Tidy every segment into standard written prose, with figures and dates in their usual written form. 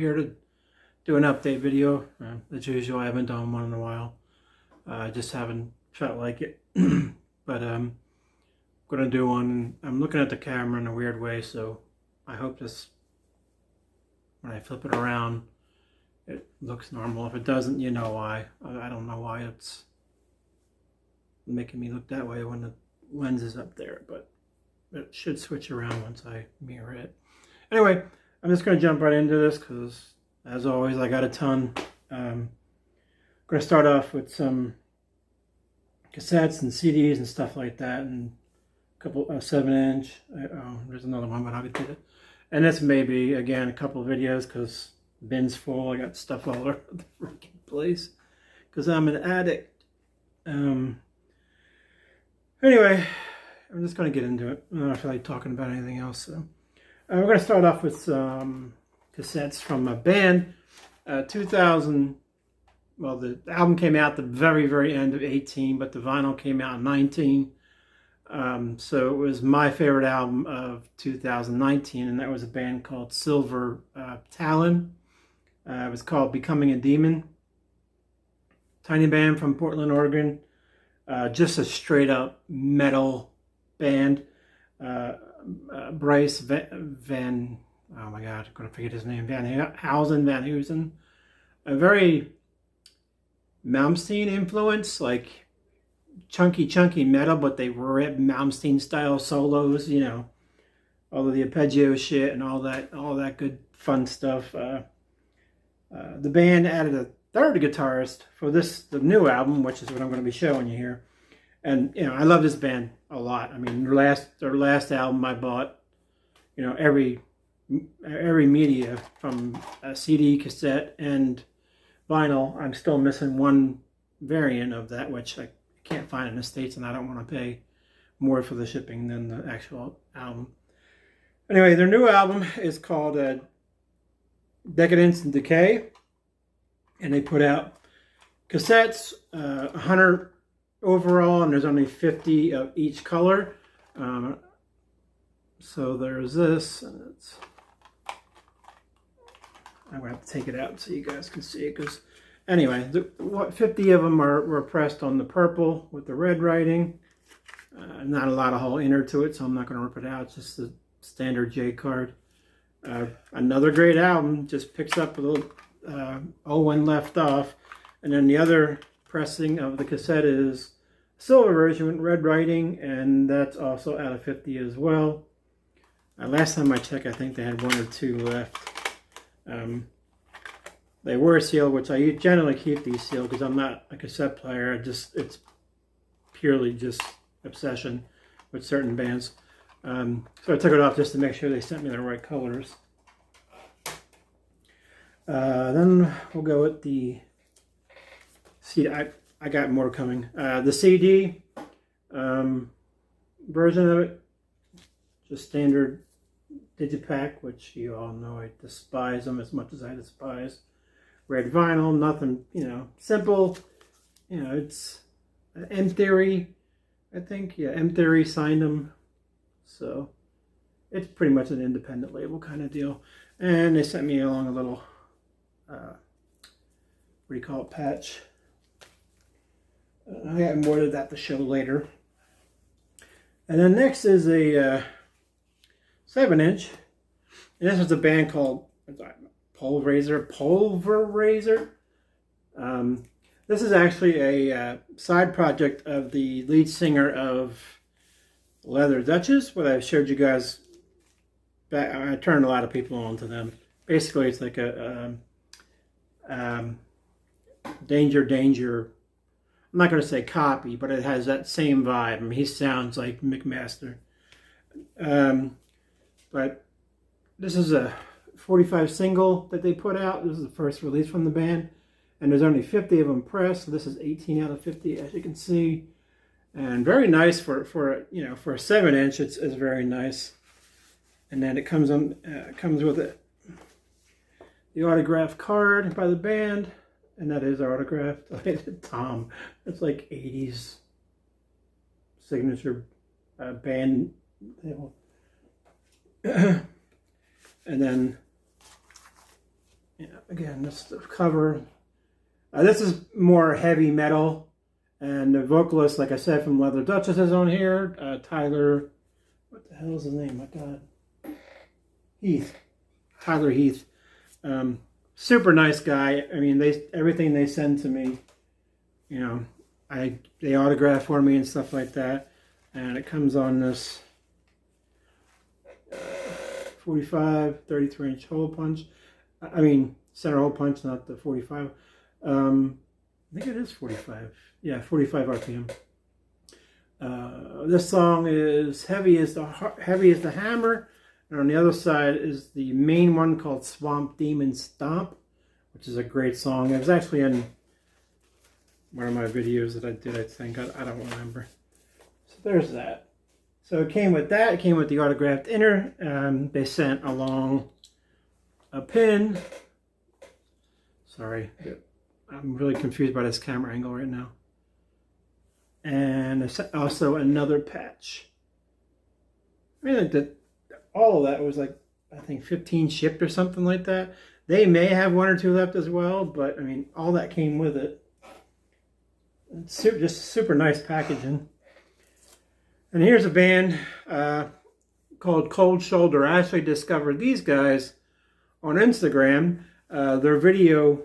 here to do an update video. As usual, I haven't done one in a while. I just haven't felt like it. But I'm going to do one. I'm looking at the camera in a weird way, so I hope this, when I flip it around, it looks normal. If it doesn't, you know why. I don't know why it's making me look that way when the lens is up there, but it should switch around once I mirror it. Anyway, I'm just going to jump right into this because, as always, I got a ton. I'm going to start off with some cassettes and CDs and stuff like that, and a couple 7-inch. Oh, there's another one, but I'll get to it. And this may be, again, a couple of videos because the bin's full. I got stuff all over the freaking place because I'm an addict. Anyway, I'm just going to get into it. I don't feel like talking about anything else. So we're going to start off with some cassettes from a band. 2000, well, the album came out the very, very end of 18, but the vinyl came out in 19. So it was my favorite album of 2019, and that was a band called Silver Talon. It was called Becoming a Demon. Tiny band from Portland, Oregon. Just a straight up metal band. Bryce Van, oh my God, I'm going to forget his name, Van Heusen. A very Malmsteen influence, like chunky metal, but they rip Malmsteen style solos, you know, all of the arpeggio shit and all that good fun stuff. The band added a third guitarist for the new album, which is what I'm going to be showing you here. And you know, I love this band a lot. I mean, their last album I bought, you know, every media from a CD, cassette, and vinyl. I'm still missing one variant of that, which I can't find in the States, and I don't want to pay more for the shipping than the actual album. Anyway, their new album is called Decadence and Decay, and they put out cassettes, 100 overall, and there's only 50 of each color. So there's this, and I'm going to have to take it out so you guys can see it, because anyway, 50 of them were pressed on the purple with the red writing. Not a lot of whole inner to it, so I'm not going to rip it out. It's just the standard J card. Another great album, just picks up a little when left off. And then the other pressing of the cassette is silver version with red writing, and that's also out of 50 as well. Last time I checked, I think they had 1 or 2 left. They were sealed, which I generally keep these sealed because I'm not a cassette player. It's purely just obsession with certain bands. So I took it off just to make sure they sent me the right colors. Then we'll go with the CD. I got more coming. The CD version of it, just standard digipack, which you all know I despise them as much as I despise red vinyl. Nothing, you know, simple. You know, it's M Theory, I think. Yeah, M Theory signed them, so it's pretty much an independent label kind of deal. And they sent me along a little, what do you call it, patch. I got more of that to show later. And then next is a 7-inch. And this was a band called Pulverizer. This is actually a side project of the lead singer of Leather Duchess, what I showed you guys back. I turned a lot of people on to them. Basically, it's like a Danger. I'm not going to say copy, but it has that same vibe. I mean, he sounds like McMaster. But this is a 45 single that they put out. This is the first release from the band. And there's only 50 of them pressed. So this is 18 out of 50, as you can see. And very nice for you know, for a 7-inch. It's very nice. And then it comes with it, the autograph card by the band. And that is autographed. Tom. It's like 80s signature band. And then Yeah, again, this is the cover. This is more heavy metal. And the vocalist, like I said, from Leather Duchess is on here. Tyler, what the hell is his name? My God. Heath. Tyler Heath. Super nice guy. I mean, everything they send to me, you know, they autograph for me and stuff like that. And it comes on this 45, 33-inch hole punch. I mean, center hole punch, not the 45. I think it is 45. Yeah, 45 RPM. This song is Heavy as the Hammer. And on the other side is the main one called Swamp Demon Stomp, which is a great song. It was actually in one of my videos that I did, I think. I don't remember. So there's that. So it came with that. It came with the autographed inner. They sent along a pin. Sorry. I'm really confused by this camera angle right now. And also another patch. I mean, all of that was like, I think 15 shipped or something like that. They may have 1 or 2 left as well, but I mean, all that came with it. It's just super nice packaging. And here's a band called Cold Shoulder. I actually discovered these guys on Instagram. Their video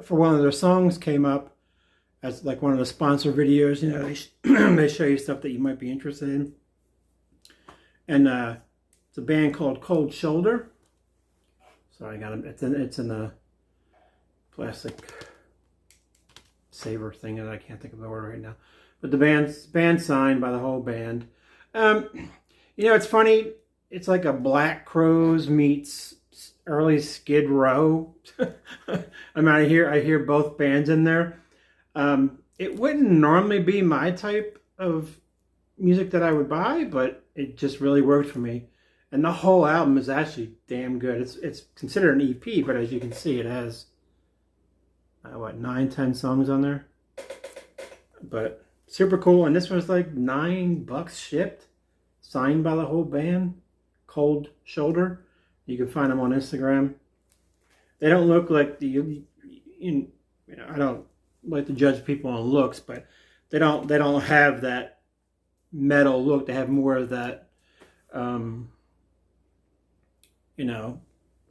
for one of their songs came up as like one of the sponsor videos. You know, they show you stuff that you might be interested in. And it's a band called Cold Shoulder. Sorry, I got it. It's in a plastic saver thing that I can't think of the word right now. But the band signed by the whole band. You know, it's funny. It's like a Black Crowes meets early Skid Row. I mean, I hear both bands in there. It wouldn't normally be my type of music that I would buy, but it just really worked for me. And the whole album is actually damn good. It's considered an EP, but as you can see, it has what, 9-10 songs on there. But super cool. And this was like $9 shipped, signed by the whole band. Cold Shoulder. You can find them on Instagram. They don't look like you know, I don't like to judge people on looks, but they don't have that metal look. They have more of that, you know,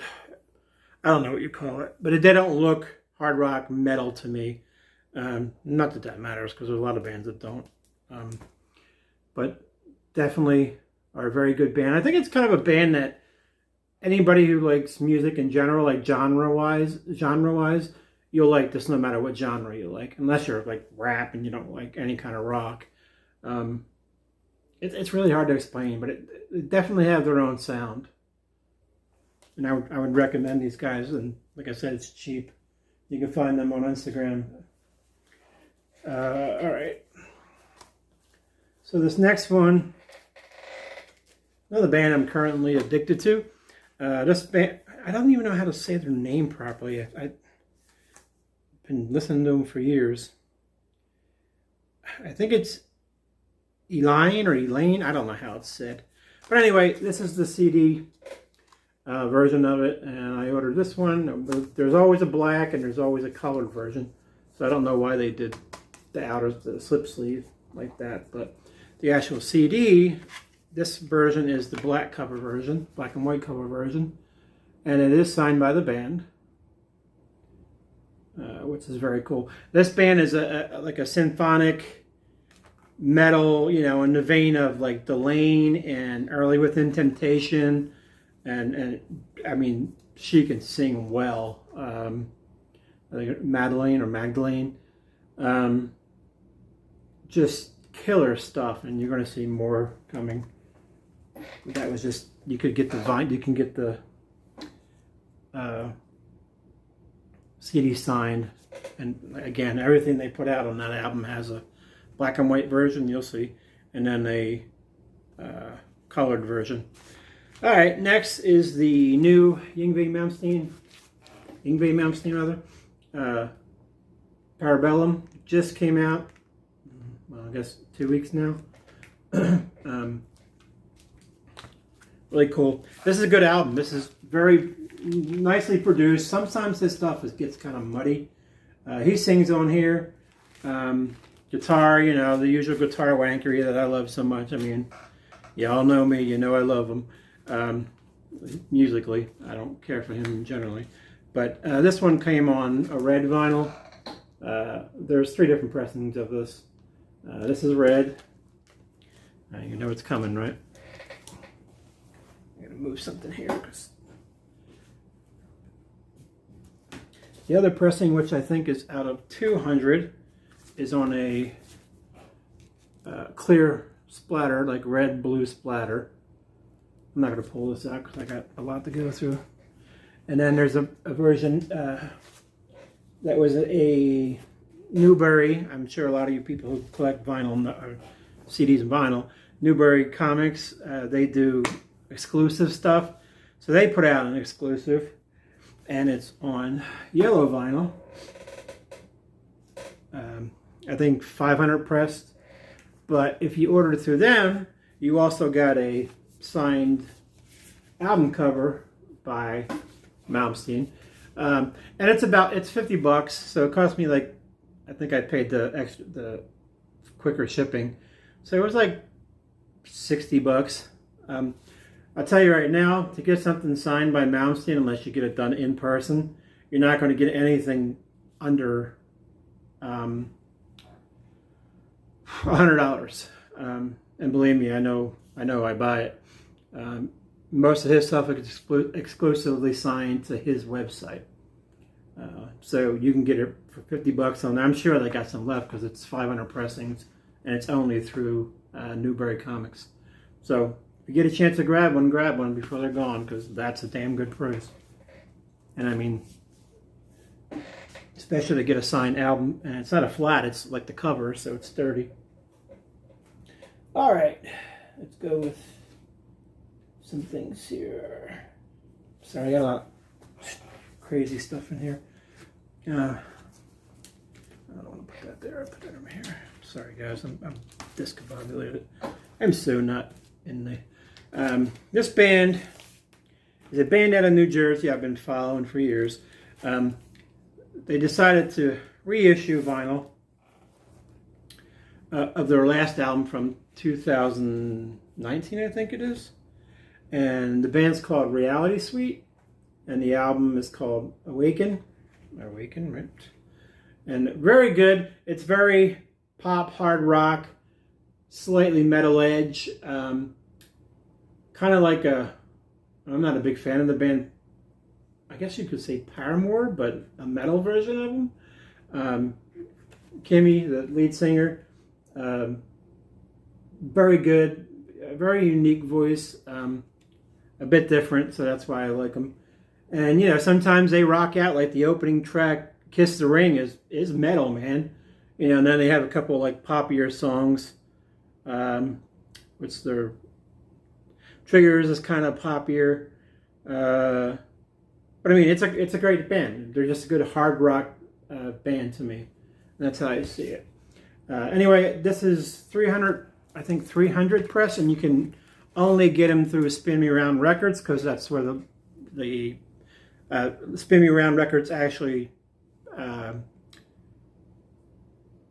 I don't know what you call it, but they don't look hard rock metal to me. Not that that matters, because there's a lot of bands that don't. But definitely are a very good band. I think it's kind of a band that anybody who likes music in general, like genre-wise, you'll like this no matter what genre you like, unless you're like rap and you don't like any kind of rock. It's really hard to explain, but it definitely have their own sound. And I would recommend these guys, and like I said, it's cheap. You can find them on Instagram. All right. So this next one, another band I'm currently addicted to. This band, I don't even know how to say their name properly. I've been listening to them for years. I think it's Elaine or Elaine. I don't know how it's said. But anyway, this is the CD version of it, and I ordered this one. There's always a black and there's always a colored version. So I don't know why they did the slip sleeve like that. But the actual CD, this version is the black cover version, black and white cover version. And it is signed by the band, which is very cool. This band is like a symphonic metal, you know, in the vein of like Delirium and Early Within Temptation. And I mean, she can sing well. I think Magdalene. Just killer stuff, and you're going to see more coming. That was just, you could get the Vine, you can get the CD signed, and again, everything they put out on that album has a black and white version, you'll see, and then a colored version. All right, next is the new Yngwie Malmsteen, Parabellum. Just came out, well, I guess 2 weeks now. Really cool. This is a good album. This is very nicely produced. Sometimes this stuff gets kind of muddy. He sings on here. Guitar, you know, the usual guitar wankery that I love so much. I mean, y'all know me, you know I love him. Musically, I don't care for him generally. But this one came on a red vinyl. There's 3 different pressings of this. This is red. You know it's coming, right? I'm gonna move something here because the other pressing, which I think is out of 200, is on a clear splatter, like red blue splatter. I'm not gonna pull this out because I got a lot to go through. And then there's a version that was a Newbury. I'm sure a lot of you people who collect vinyl or CDs and vinyl, Newbury Comics, they do exclusive stuff. So they put out an exclusive, and it's on yellow vinyl. I think 500 pressed. But if you ordered through them, you also got a signed album cover by Maleficent. And it's 50 bucks, so it cost me like, I think I paid the quicker shipping. So it was like 60 bucks. I'll tell you right now, to get something signed by Maleficent, unless you get it done in person, you're not going to get anything under $100. And believe me, I know I buy it. Most of his stuff is exclusively signed to his website. So you can get it for 50 bucks on there. I'm sure they got some left because it's 500 pressings and it's only through Newbury Comics. So if you get a chance to grab one before they're gone, because that's a damn good price. And I mean, especially to get a signed album, and it's not a flat, it's like the cover, so it's sturdy. All right, let's go with some things here. Sorry, I got a lot of crazy stuff in here. I don't want to put that there. I'll put that over here. Sorry, guys, I'm discombobulated. I'm so not in the. This band is a band out of New Jersey I've been following for years. They decided to reissue vinyl of their last album from 2019, I think it is. And the band's called Reality Suite, and the album is called Awaken, right? And very good. It's very pop, hard rock, slightly metal edge, kind of like I'm not a big fan of the band. I guess you could say Paramore, but a metal version of them. Kimmy, the lead singer, very good, very unique voice, a bit different, so that's why I like them. And you know, sometimes they rock out, like the opening track, "Kiss the Ring," is metal, man. You know, and then they have a couple like poppier songs, which their Triggers is kind of poppier. But I mean, it's a great band. They're just a good hard rock band to me. And that's how I see it. Anyway, this is 300, I think 300 press, and you can only get them through Spin Me Round Records, because that's where the Spin Me Round Records actually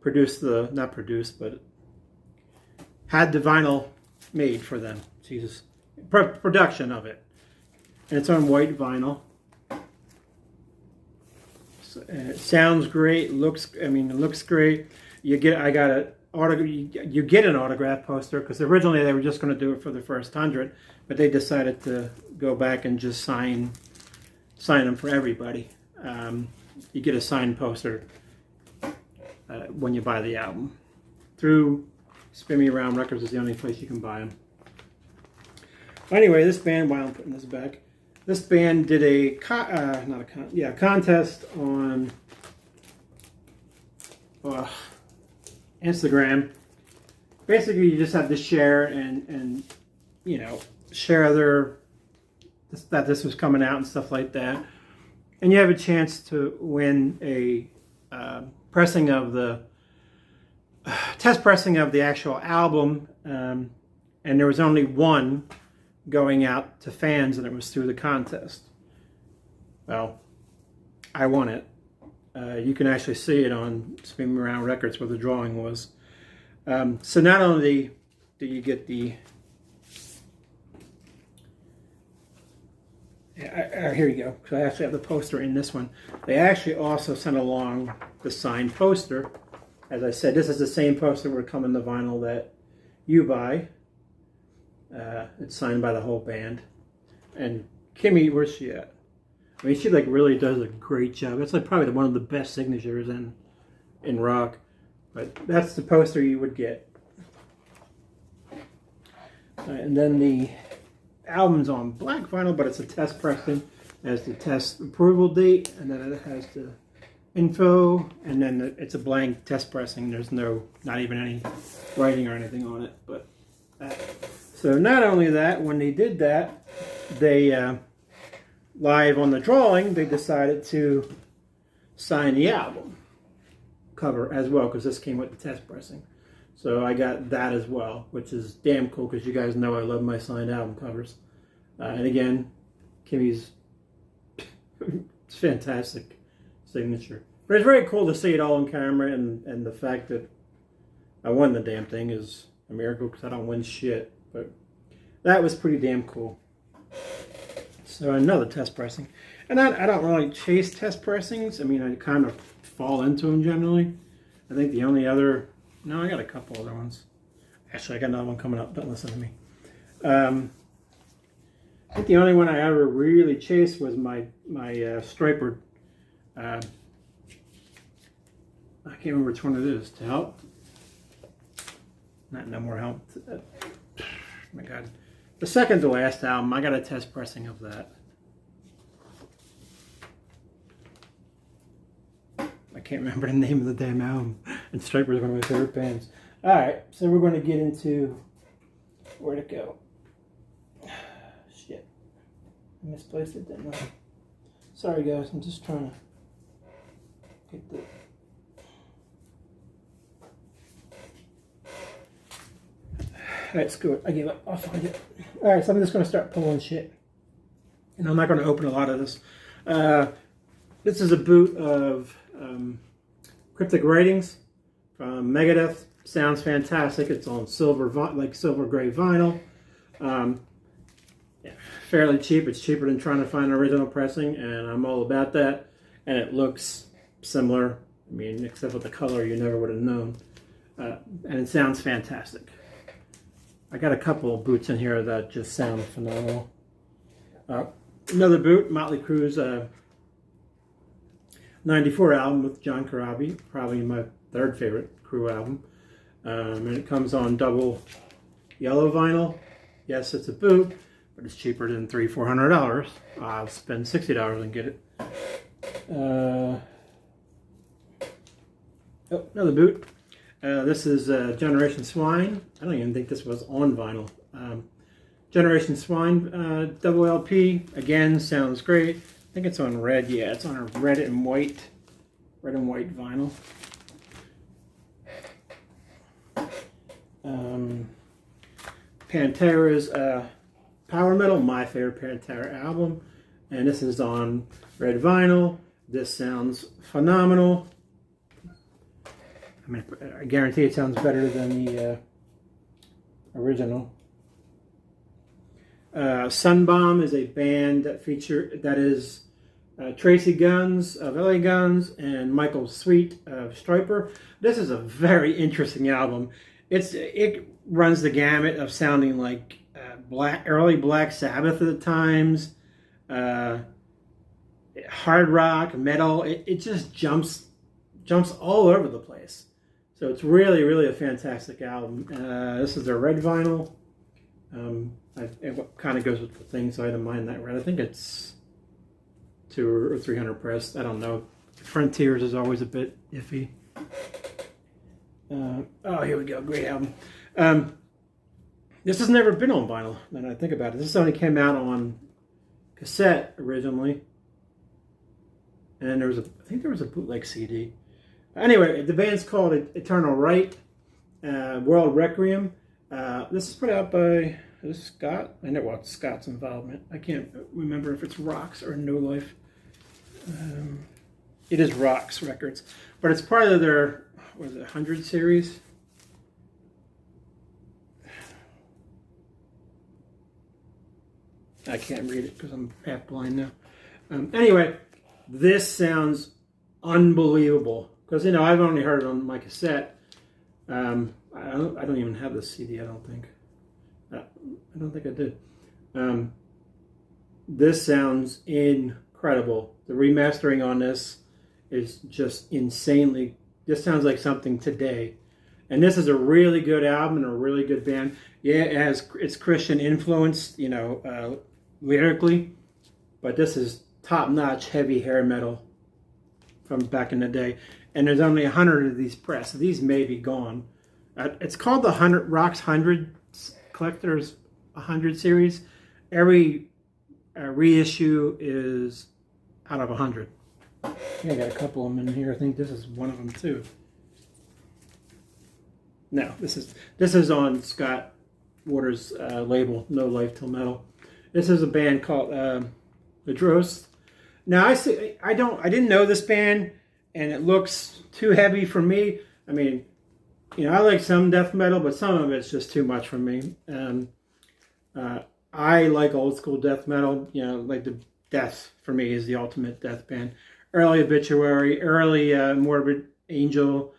but had the vinyl made for them. Jesus, production of it, and it's on white vinyl. And it sounds great. It looks great. You get an autograph poster, because originally they were just going to do it for the first 100, but they decided to go back and just sign them for everybody. You get a signed poster when you buy the album. Through Spin Me Around Records is the only place you can buy them. Anyway, this band, while I'm putting this back, this band did a contest on Instagram. Basically, you just have to share and you know, share that this was coming out and stuff like that, and you have a chance to win a pressing of the test pressing of the actual album, and there was only one going out to fans, and it was through the contest. Well, I won it. You can actually see it on Spin Around Records where the drawing was. So not only do you get the... here you go. So I actually have the poster in this one. They actually also sent along the signed poster. As I said, this is the same poster that would come in the vinyl that you buy. It's signed by the whole band. And Kimmy, where's she at? I mean, she like really does a great job. It's like probably one of the best signatures in rock. But that's the poster you would get. And then the album's on black vinyl, but it's a test pressing. It has the test approval date, and then it has the info, and then it's a blank test pressing. There's not even any writing or anything on it. But so not only that, when they did that, they live on the drawing, they decided to sign the album cover as well, because this came with the test pressing. So I got that as well, which is damn cool, because you guys know I love my signed album covers. And again, Kimmy's it's fantastic signature. But it's very cool to see it all on camera, and the fact that I won the damn thing is a miracle, because I don't win shit. But that was pretty damn cool. So another test pressing. And I don't really chase test pressings. I mean, I kind of fall into them generally. I think the only other... No, I got a couple other ones. Actually, I got another one coming up. Don't listen to me. I think the only one I ever really chased was my Striper. I can't remember which one it is. To Help? Not No More Help. Oh my God. The second to last album, I got a test pressing of that. I can't remember the name of the damn album. And Striper is one of my favorite bands. Alright, so we're going to get into where to go. Shit. I misplaced it, didn't I? Sorry guys, I'm just trying to get the... Alright, screw it. I gave up. I'll find it. Alright, so I'm just going to start pulling shit. And I'm not going to open a lot of this. This is a boot of Cryptic Writings from Megadeth. Sounds fantastic. It's on silver gray vinyl. Yeah, fairly cheap. It's cheaper than trying to find an original pressing, and I'm all about that. And it looks similar. I mean, except for the color, you never would have known. And it sounds fantastic. I got a couple of boots in here that just sound phenomenal. Another boot, Motley Cruise 94 album with John Corabi, probably my third favorite Crew album. And it comes on double yellow vinyl. Yes, it's a boot, but it's cheaper than $300-400. I'll spend $60 and get it. Oh, another boot. This is Generation Swine. I don't even think this was on vinyl. Generation Swine double LP. Again, sounds great. I think it's on red. Yeah, it's on a red and white vinyl. Pantera's Power Metal, my favorite Pantera album, and this is on red vinyl. This sounds phenomenal. I mean, I guarantee it sounds better than the original. Sunbomb is a band that is Tracy Guns of LA Guns and Michael Sweet of Striper. This is a very interesting album. It runs the gamut of sounding like early Black Sabbath at the times, hard rock, metal. It just jumps all over the place. So it's really, really a fantastic album. This is their red vinyl. It kind of goes with the thing, so I don't mind that red. I think it's 200 or 300 pressed. I don't know. Frontiers is always a bit iffy. Oh, here we go. Great album. This has never been on vinyl, now that I think about it. This only came out on cassette originally. And I think there was a bootleg CD. Anyway, the band's called Eternal Right, World Requiem. This is put out by Scott. I know Scott's involvement. I can't remember if it's Rocks or No Life. It is Rocks Records, but it's part of their, what is it, 100 series? I can't read it because I'm half blind now. Anyway, this sounds unbelievable because, you know, I've only heard it on my cassette. I don't even have the CD, I don't think. I don't think I did. This sounds incredible. The remastering on this is just insanely, this sounds like something today. And this is a really good album and a really good band. Yeah, it's Christian influenced, you know, lyrically, but this is top-notch heavy hair metal from back in the day. And there's only 100 of these pressed. These may be gone. It's called the Rocks 100 Collectors 100 series. Every reissue is out of 100. I got a couple of them in here. I think this is one of them too. No, this is on Scott Waters' label, No Life Till Metal. This is a band called Madrost. Now I didn't know this band, and it looks too heavy for me. I mean, you know, I like some death metal, but some of it's just too much for me. I like old school death metal. You know, like the Death for me is the ultimate death band. Early Obituary, early Morbid Angel,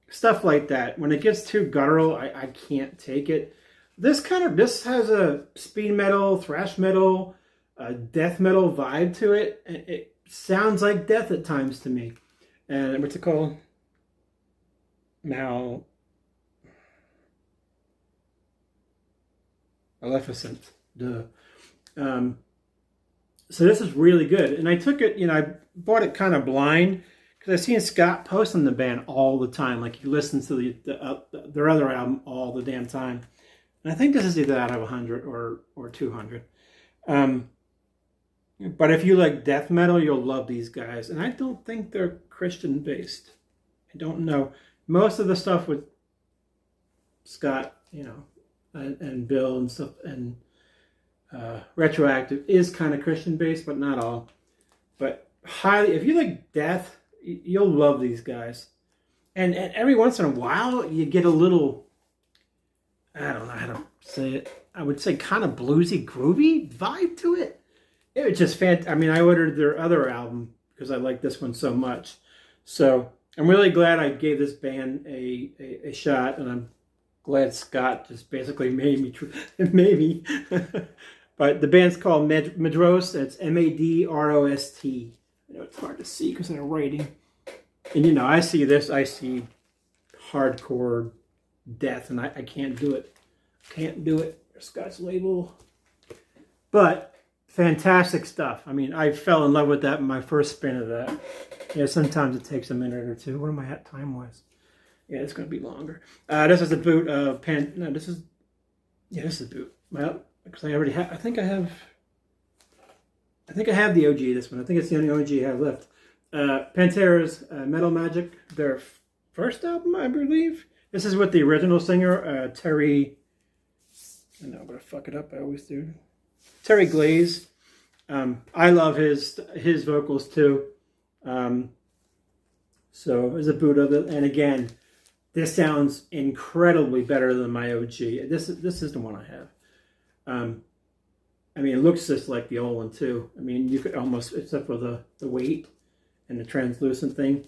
stuff like that. When it gets too guttural, I can't take it. This has a speed metal, thrash metal, death metal vibe to it. It sounds like death at times to me. And what's it called? Maleficent. Duh. So this is really good. And I took it, you know, I bought it kind of blind because I've seen Scott post on the band all the time. Like he listens to their other album all the damn time. And I think this is either out of 100 or 200. But if you like death metal, you'll love these guys. And I don't think they're Christian based. I don't know. Most of the stuff with Scott, you know, and Bill and stuff, and Retroactive is kind of Christian based, but not all. But highly, if you like death, you'll love these guys. And every once in a while, you get a little, I don't know how to say it. I would say kind of bluesy, groovy vibe to it. It was just fantastic. I mean, I ordered their other album because I like this one so much. So I'm really glad I gave this band a shot, and I'm glad Scott just basically made me. But the band's called Madrost. It's Madrost. I know it's hard to see because I'm writing. And you know, I see hardcore death, and I can't do it. Can't do it. Scott's label. But fantastic stuff. I mean, I fell in love with that in my first spin of that. Yeah, sometimes it takes a minute or two. What am I at time-wise? Yeah, it's going to be longer. This is a boot of this is a boot. Well, because I already have, I think I have the OG, this one. I think it's the only OG I have left. Pantera's Metal Magic, their first album, I believe. This is with the original singer, Terry, I know I'm going to fuck it up, I always do. Terry Glaze. I love his vocals too. So there's a boot of it. And again, this sounds incredibly better than my OG. This is the one I have. I mean, it looks just like the old one too. I mean, you could almost, except for the weight and the translucent thing.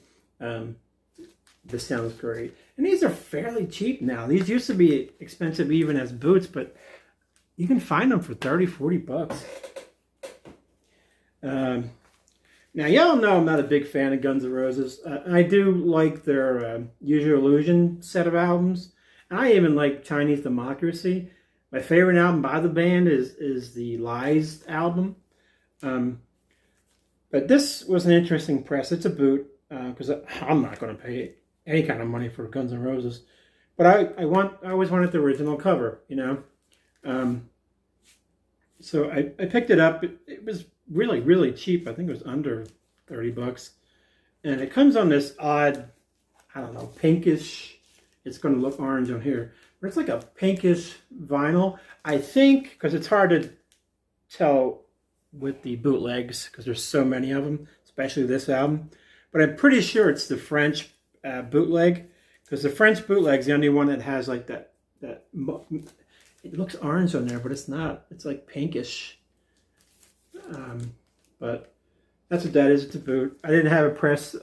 This sounds great. And these are fairly cheap now. These used to be expensive even as boots, but you can find them for 30, 40 bucks. Now, y'all know I'm not a big fan of Guns N' Roses. I do like their Use Your Illusion set of albums. And I even like Chinese Democracy. My favorite album by the band is the Lies album. But this was an interesting press. It's a boot, because I'm not going to pay any kind of money for Guns N' Roses. But I always wanted the original cover, you know. So I picked it up. It was really, really cheap. I think it was under 30 bucks. And it comes on this odd, I don't know, pinkish, it's going to look orange on here, but it's like a pinkish vinyl. I think, because it's hard to tell with the bootlegs because there's so many of them, especially this album. But I'm pretty sure it's the French bootleg, because the French bootleg's the only one that has like that. It looks orange on there, but it's not. It's like pinkish. But that's what that is. It's a boot. I didn't have a press,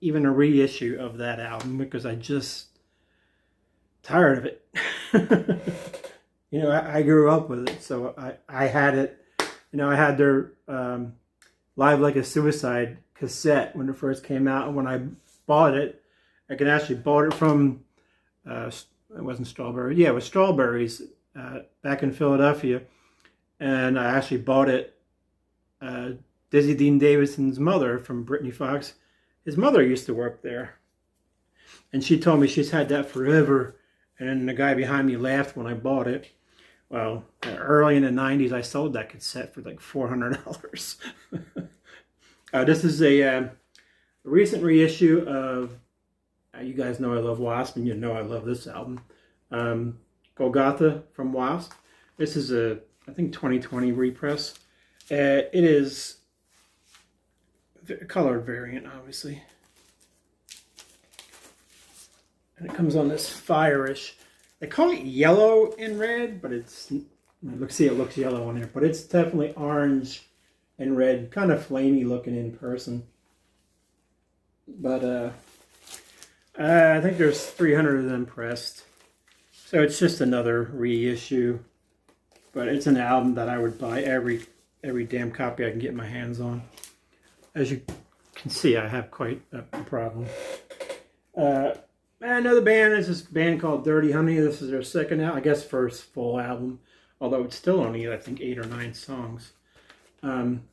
even a reissue of that album, because I just tired of it. You know, I grew up with it, so I had it. You know, I had their Live Like a Suicide cassette when it first came out, and when I bought it, I could actually bought it from it wasn't Strawberry. Yeah, it was Strawberries back in Philadelphia, and I actually bought it. Dizzy Dean Davidson's mother from Brittany Fox, his mother used to work there, and she told me she's had that forever. And the guy behind me laughed when I bought it. Well, early in the 90s, I sold that cassette for like $400. This is a recent reissue of, you guys know I love Wasp, and you know I love this album, Golgotha from Wasp. This is a, I think, 2020 repress. It is a colored variant, obviously. And it comes on this fire-ish. They call it yellow and red, but it's, look, see, it looks yellow on there, but it's definitely orange and red, kind of flamey looking in person. But I think there's 300 of them pressed, so it's just another reissue. But it's an album that I would buy every damn copy I can get my hands on. As you can see, I have quite a problem. Another band is this band called Dirty Honey. This is their second album, I guess first full album, although it's still only, I think, 8 or 9 songs. Been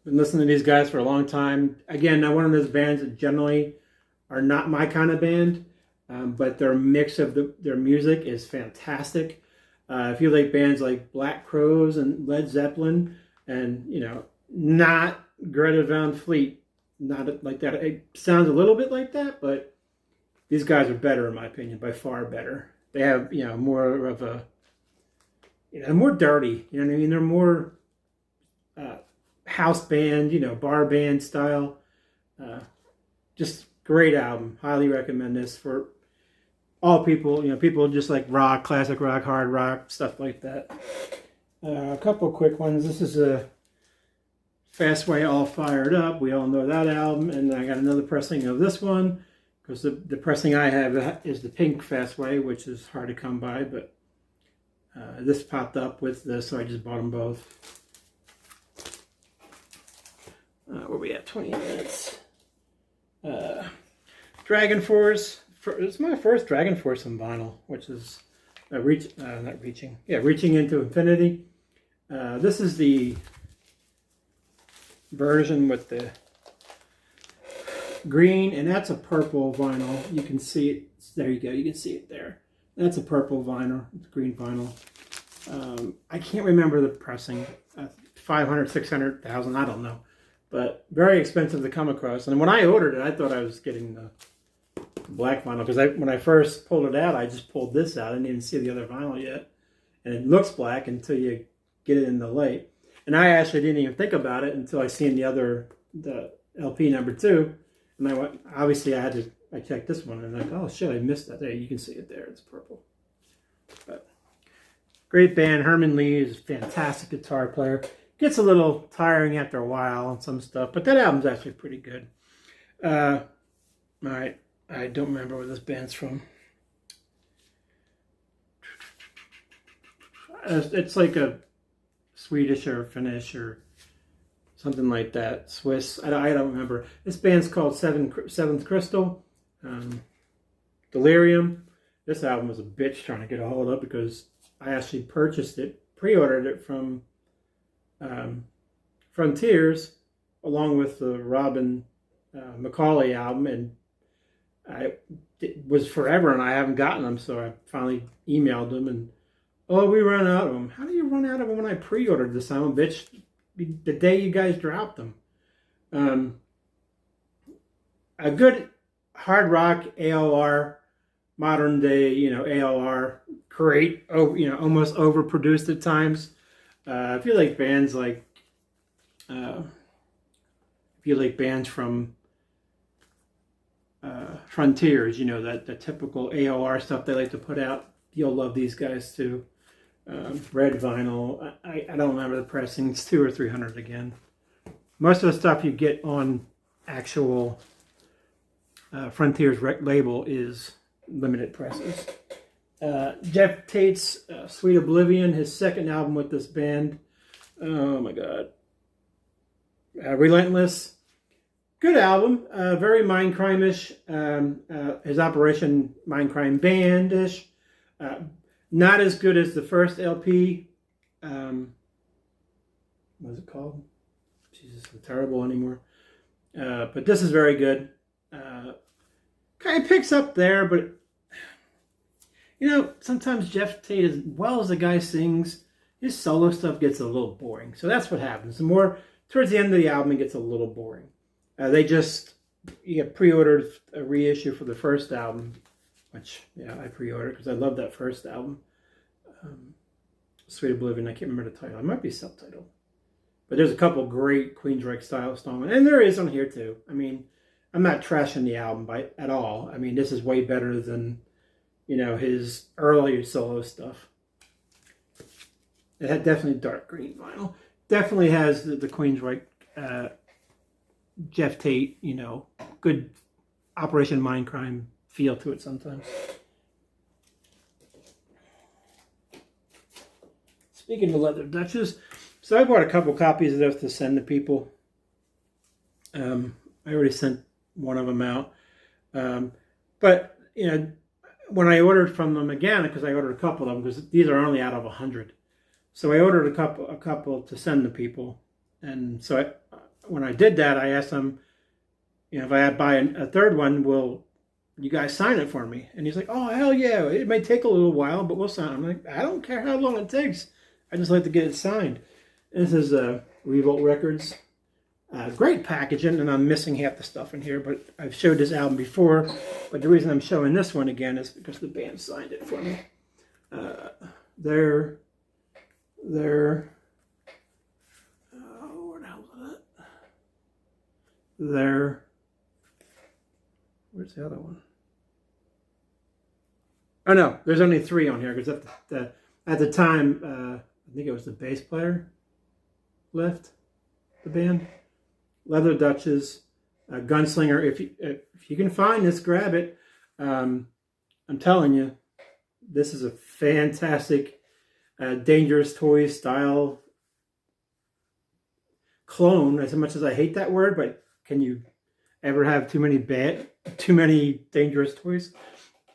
listening to these guys for a long time. Again, not one of those bands that generally are not my kind of band, but their mix of their music is fantastic. If you like bands like Black Crowes and Led Zeppelin, and, you know, not Greta Van Fleet, not like that. It sounds a little bit like that, but these guys are better, in my opinion, by far better. They have, you know, more of a, you know, more dirty. You know what I mean? They're more house band, you know, bar band style. Just great album. Highly recommend this for all people. You know, people just like rock, classic rock, hard rock, stuff like that. A couple of quick ones. This is a Fastway All Fired Up. We all know that album. And I got another pressing of this one, because the pressing I have is the pink Fastway, which is hard to come by, but this popped up with this, so I just bought them both. Where we at? 20 minutes. Dragon Force. It's my first Dragon Force on vinyl, which is Reaching into Infinity. This is the version with the green, and that's a purple vinyl. You can see it. There you go. You can see it there. That's a purple vinyl. It's green vinyl. I can't remember the pressing. 500, 600,000. I don't know. But very expensive to come across. And when I ordered it, I thought I was getting the black vinyl, because when I first pulled it out, I just pulled this out. I didn't even see the other vinyl yet. And it looks black until you get it in the light. And I actually didn't even think about it until I seen the LP number 2. And I went, obviously I checked this one, and I'm like, oh shit, I missed that. There, you can see it there. It's purple. But great band. Herman Lee is a fantastic guitar player. Gets a little tiring after a while on some stuff, but that album's actually pretty good. All right, I don't remember where this band's from. It's like a Swedish or Finnish or something like that. Swiss. I don't remember. This band's called Seventh Crystal. Delirium. This album was a bitch trying to get a hold of, because I actually purchased it, pre-ordered it from Frontiers, along with the Robin McCauley album, and it was forever, and I haven't gotten them, so I finally emailed them, and oh, we ran out of them. How do you run out of them when I pre-ordered this album, bitch? The day you guys dropped them. A good hard rock AOR, modern day, you know, AOR, great, you know, almost overproduced at times. I feel like bands like if you like bands from Frontiers, you know, that the typical AOR stuff they like to put out, you'll love these guys too. Red vinyl. I don't remember the pressings, 200 or 300 again. Most of the stuff you get on actual Frontiers label is limited presses. Jeff Tate's Sweet Oblivion, his second album with this band. Oh my God. Relentless. Good album. Very Mindcrime-ish. His Operation Mindcrime Band-ish. Not as good as the first LP. What is it called? Jesus, I'm terrible anymore. But this is very good. Kind of picks up there, but you know, sometimes Jeff Tate, as well as the guy sings, his solo stuff gets a little boring. So that's what happens. The more towards the end of the album, it gets a little boring. You get pre-ordered a reissue for the first album, which, yeah, I pre-ordered because I love that first album. Sweet Oblivion, I can't remember the title. It might be subtitled. But there's a couple great Queensryche style songs. And there is on here too. I mean, I'm not trashing the album at all. I mean, this is way better than, you know, his earlier solo stuff. It had definitely dark green vinyl. Definitely has the Queensryche, Jeff Tate, you know, good Operation Mindcrime feel to it sometimes. Speaking of leather Dutches, so I bought a couple copies of those to send to people. I already sent one of them out. But, you know, when I ordered from them again, because I ordered a couple of them, because these are only out of 100. So I ordered a couple to send to people. And so when I did that, I asked them, you know, if I buy a third one, will you guys sign it for me? And he's like, oh, hell yeah. It may take a little while, but we'll sign it. I'm like, I don't care how long it takes. I just like to get it signed. This is Revolt Records. Great packaging, and I'm missing half the stuff in here, but I've showed this album before. But the reason I'm showing this one again is because the band signed it for me. Where the hell is that? Where's the other one? Oh no, there's only 3 on here, because at the time, I think it was the bass player left the band. Leather Dutches, Gunslinger. If you can find this, grab it. I'm telling you, this is a fantastic Dangerous Toys style clone. As much as I hate that word, but can you ever have too many Dangerous Toys?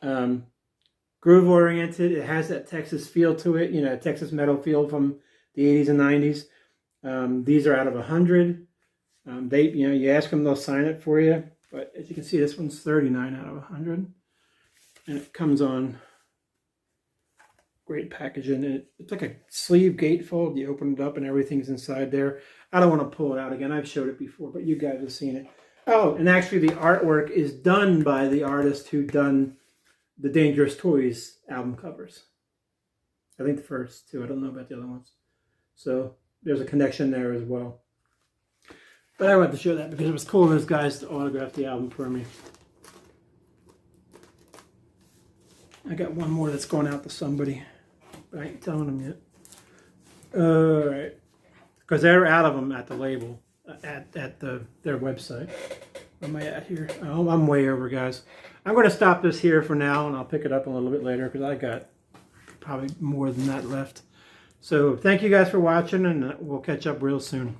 Groove oriented. It has that Texas feel to it, you know, Texas metal feel from the 80s and 90s. These are out of 100. You ask them, they'll sign it for you. But as you can see, this one's 39 out of 100. And it comes on great packaging. It's like a sleeve gatefold. You open it up and everything's inside there. I don't want to pull it out again. I've showed it before, but you guys have seen it. Oh, and actually the artwork is done by the artist who done the Dangerous Toys album covers. I think the first 2. I don't know about the other ones. So there's a connection there as well. But I wanted to show that because it was cool of those guys to autograph the album for me. I got one more that's going out to somebody, but I ain't telling them yet. Alright. Because they're out of them at the label, at their website. Where am I at here? Oh, I'm way over, guys. I'm going to stop this here for now, and I'll pick it up a little bit later because I got probably more than that left. So thank you guys for watching, and we'll catch up real soon.